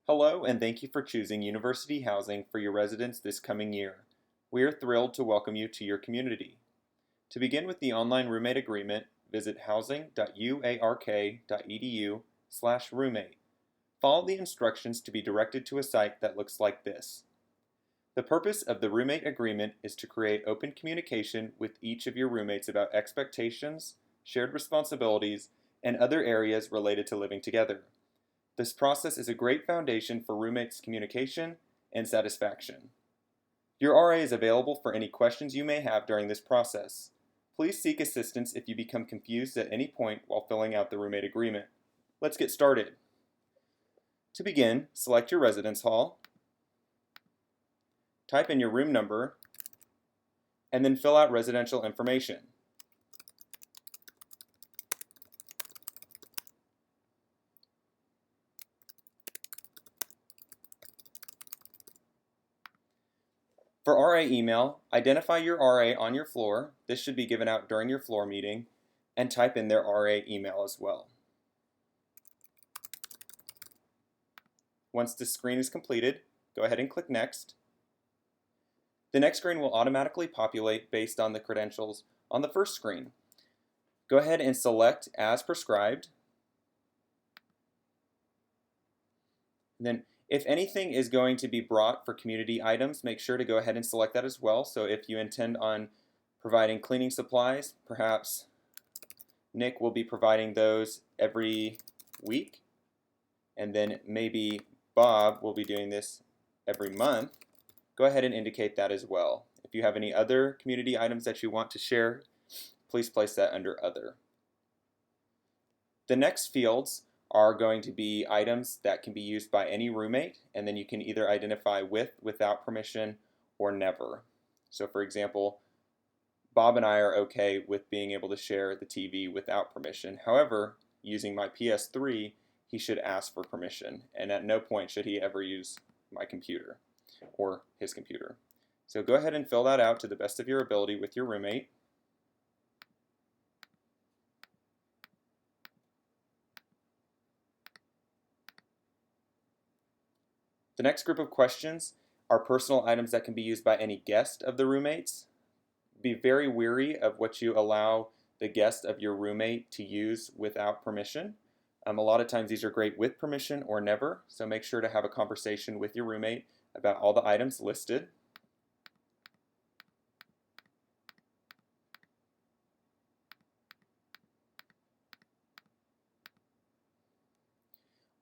Hello, and thank you for choosing University Housing for your residence this coming year. We are thrilled to welcome you to your community. To begin with the online roommate agreement, visit housing.uark.edu/roommate. Follow the instructions to be directed to a site that looks like this. The purpose of the roommate agreement is to create open communication with each of your roommates about expectations, shared responsibilities, and other areas related to living together. This process is a great foundation for roommates' communication and satisfaction. Your RA is available for any questions you may have during this process. Please seek assistance if you become confused at any point while filling out the roommate agreement. Let's get started. To begin, select your residence hall, type in your room number, and then fill out residential information. For RA email, identify your RA on your floor. This should be given out during your floor meeting, and type in their RA email as well. Once this screen is completed, go ahead and click Next. The next screen will automatically populate based on the credentials on the first screen. Go ahead and select As Prescribed. And then if anything is going to be brought for community items, make sure to go ahead and select that as well. So if you intend on providing cleaning supplies, perhaps Nick will be providing those every week, and then maybe Bob will be doing this every month. Go ahead and indicate that as well. If you have any other community items that you want to share, please place that under Other. The next fields are going to be items that can be used by any roommate, and then you can either identify with, without permission, or never. So for example, Bob and I are okay with being able to share the TV without permission. However, using my PS3, he should ask for permission, and at no point should he ever use my computer or his computer. So go ahead and fill that out to the best of your ability with your roommate. The next group of questions are personal items that can be used by any guest of the roommates. Be very wary of what you allow the guest of your roommate to use without permission. A lot of times these are great with permission or never, so make sure to have a conversation with your roommate about all the items listed.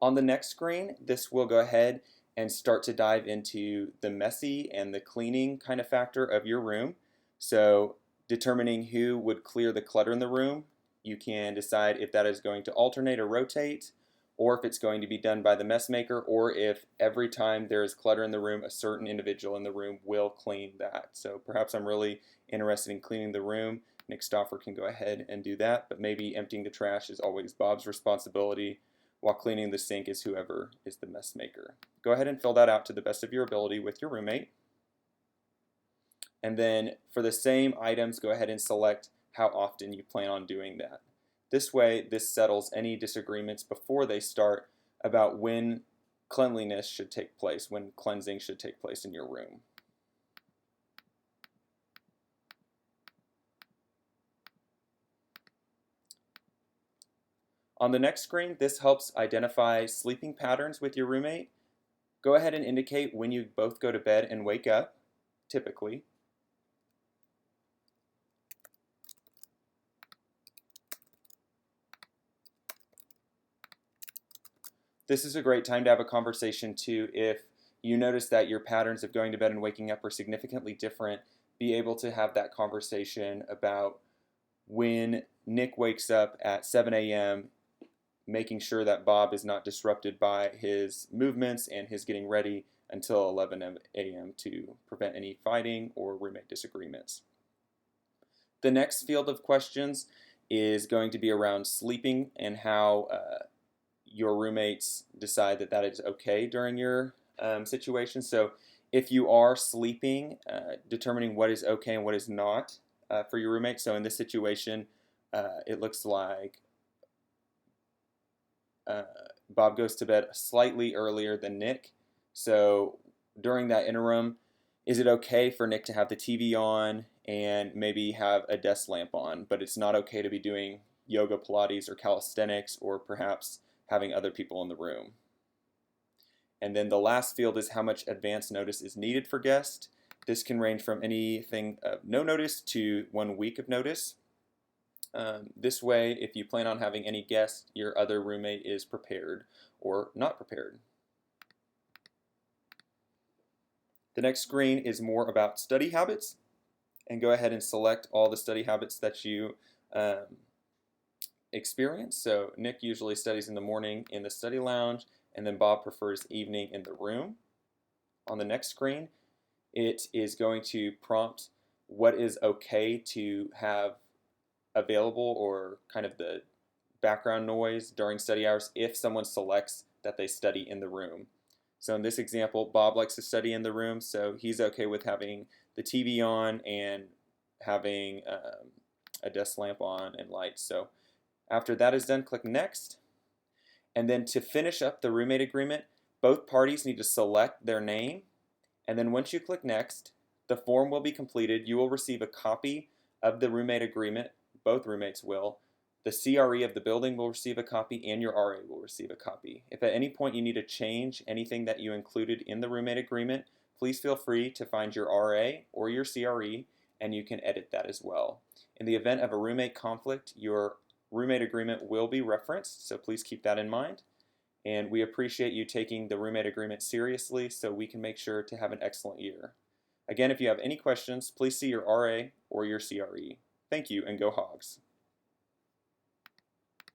On the next screen, this will go ahead and start to dive into the messy and the cleaning kind of factor of your room. So determining who would clear the clutter in the room, you can decide if that is going to alternate or rotate, or if it's going to be done by the mess maker, or if every time there is clutter in the room, a certain individual in the room will clean that. So perhaps I'm really interested in cleaning the room. Nick Stauffer can go ahead and do that, but maybe emptying the trash is always Bob's responsibility, while cleaning the sink is whoever is the mess maker. Go ahead and fill that out to the best of your ability with your roommate. And then for the same items, go ahead and select how often you plan on doing that. This way, this settles any disagreements before they start about when cleanliness should take place, when cleansing should take place in your room. On the next screen, this helps identify sleeping patterns with your roommate. Go ahead and indicate when you both go to bed and wake up, typically. This is a great time to have a conversation too. If you notice that your patterns of going to bed and waking up are significantly different, be able to have that conversation about when Nick wakes up at 7 a.m., making sure that Bob is not disrupted by his movements and his getting ready until 11 a.m. to prevent any fighting or roommate disagreements. The next field of questions is going to be around sleeping and how your roommates decide that that is okay during your situation. So if you are sleeping, determining what is okay and what is not for your roommate. So in this situation, it looks like Bob goes to bed slightly earlier than Nick. So during that interim, is it okay for Nick to have the TV on and maybe have a desk lamp on, but it's not okay to be doing yoga, Pilates, or calisthenics, or perhaps having other people in the room? And then the last field is how much advance notice is needed for guests. This can range from anything of no notice to 1 week of notice. This way, if you plan on having any guests, your other roommate is prepared or not prepared. The next screen is more about study habits, and go ahead and select all the study habits that you experience. So Nick usually studies in the morning in the study lounge, and then Bob prefers evening in the room. On the next screen, it is going to prompt what is okay to have available, or kind of the background noise during study hours if someone selects that they study in the room. So in this example, Bob likes to study in the room, so he's okay with having the TV on and having a desk lamp on and lights. So after that is done, click Next. And then to finish up the roommate agreement, both parties need to select their name. And then once you click Next, the form will be completed. You will receive a copy of the roommate agreement. Both roommates will. The CRE of the building will receive a copy, and your RA will receive a copy. If at any point you need to change anything that you included in the roommate agreement, please feel free to find your RA or your CRE, and you can edit that as well. In the event of a roommate conflict, your roommate agreement will be referenced, so please keep that in mind. And we appreciate you taking the roommate agreement seriously so we can make sure to have an excellent year. Again, if you have any questions, please see your RA or your CRE. Thank you, and go Hogs.